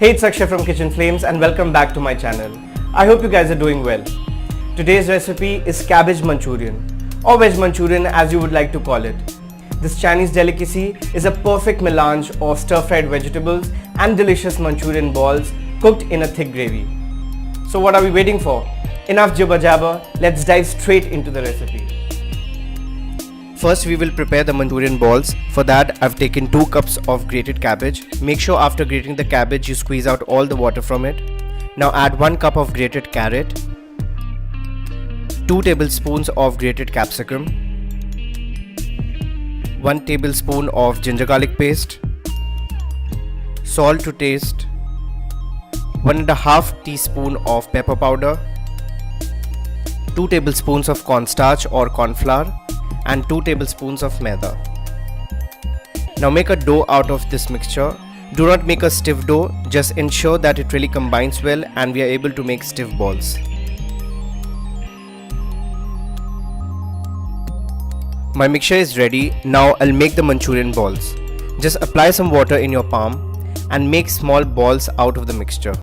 Hey, it's Akshay from Kitchen Flames and welcome back to my channel. I hope you guys are doing well. Today's recipe is Cabbage Manchurian or Veg Manchurian as you would like to call it. This Chinese delicacy is a perfect melange of stir-fried vegetables and delicious Manchurian balls cooked in a thick gravy. So what are we waiting for? Enough jibber jabber, let's dive straight into the recipe. First we will prepare the Manchurian balls. For that I've taken 2 cups of grated cabbage. Make sure after grating the cabbage you squeeze out all the water from it. Now add 1 cup of grated carrot, 2 tablespoons of grated capsicum, 1 tablespoon of ginger garlic paste, salt to taste, 1.5 teaspoon of pepper powder, 2 tablespoons of cornstarch or cornflour, and 2 tablespoons of maida. Now make a dough out of this mixture. Do not make a stiff dough, just ensure that it really combines well and we are able to make stiff balls. My mixture is ready. Now I'll make the Manchurian balls. Just apply some water in your palm and make small balls out of the mixture.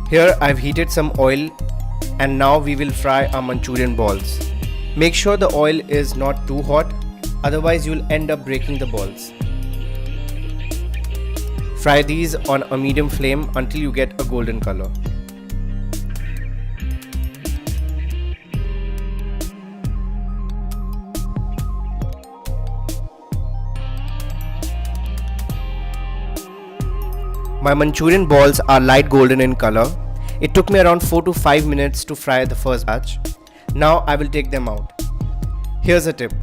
Here I've heated some oil and now we will fry our Manchurian balls. Make sure the oil is not too hot, otherwise you'll end up breaking the balls. Fry these on a medium flame until you get a golden color. My Manchurian balls are light golden in color. It took me around 4 to 5 minutes to fry the first batch. Now I will take them out. Here's a tip.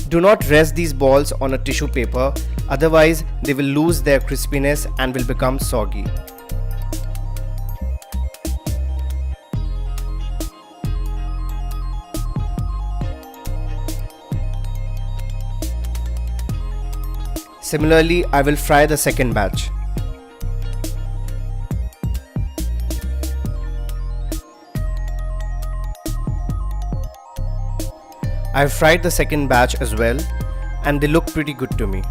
Do not rest these balls on a tissue paper, otherwise they will lose their crispiness and will become soggy. Similarly, I will fry the second batch. I've fried the second batch as well and they look pretty good to me.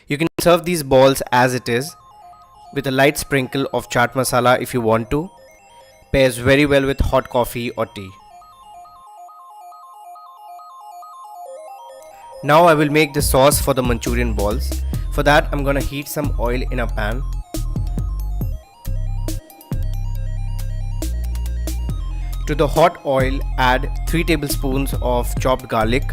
You can serve these balls as it is with a light sprinkle of chaat masala if you want to. Pairs very well with hot coffee or tea. Now I will make the sauce for the Manchurian balls. For that I'm gonna heat some oil in a pan. To the hot oil add 3 tablespoons of chopped garlic,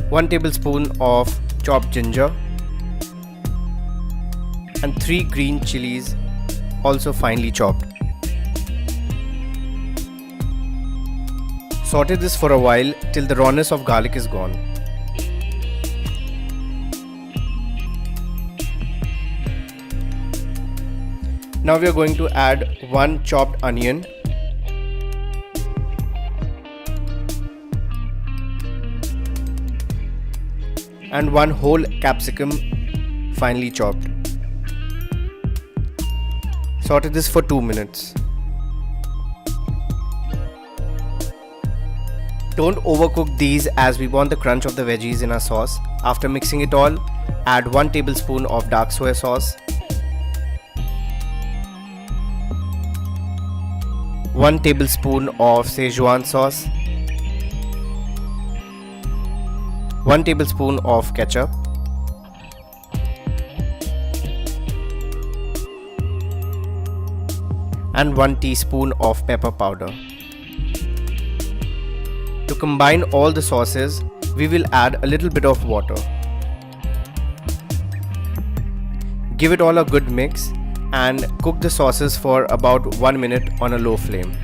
1 tablespoon of chopped ginger and 3 green chillies also finely chopped. Saute this for a while till the rawness of garlic is gone. Now we are going to add 1 chopped onion, and 1 whole capsicum finely chopped. Saute this for 2 minutes. Don't overcook these as we want the crunch of the veggies in our sauce. After mixing it all, add 1 tablespoon of dark soy sauce, 1 tablespoon of schezwan sauce, 1 tablespoon of ketchup, and 1 teaspoon of pepper powder. To combine all the sauces, we will add a little bit of water. Give it all a good mix and cook the sauces for about 1 minute on a low flame.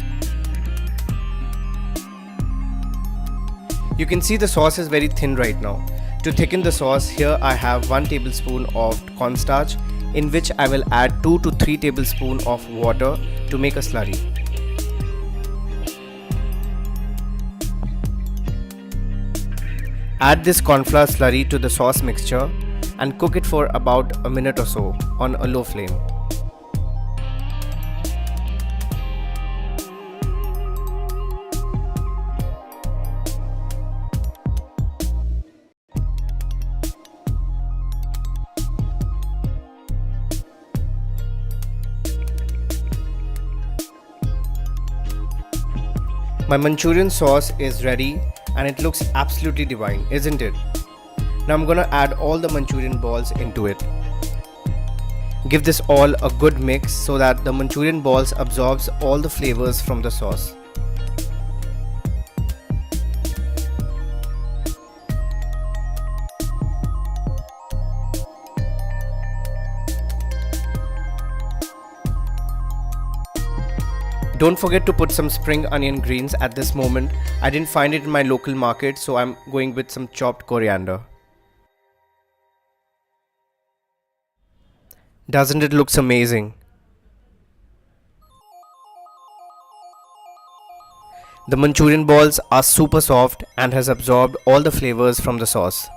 You can see the sauce is very thin right now. To thicken the sauce, here I have 1 tablespoon of cornstarch, in which I will add 2 to 3 tablespoons of water to make a slurry. Add this cornflour slurry to the sauce mixture and cook it for about a minute or so on a low flame. My Manchurian sauce is ready and it looks absolutely divine, isn't it? Now I'm gonna add all the Manchurian balls into it. Give this all a good mix so that the Manchurian balls absorbs all the flavors from the sauce. Don't forget to put some spring onion greens at this moment. I didn't find it in my local market, so I'm going with some chopped coriander. Doesn't it look amazing? The Manchurian balls are super soft and has absorbed all the flavors from the sauce.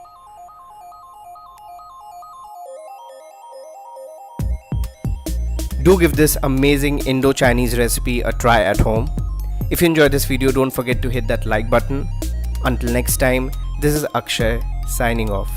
Do give this amazing Indo-Chinese recipe a try at home. If you enjoyed this video, don't forget to hit that like button. Until next time, this is Akshay signing off.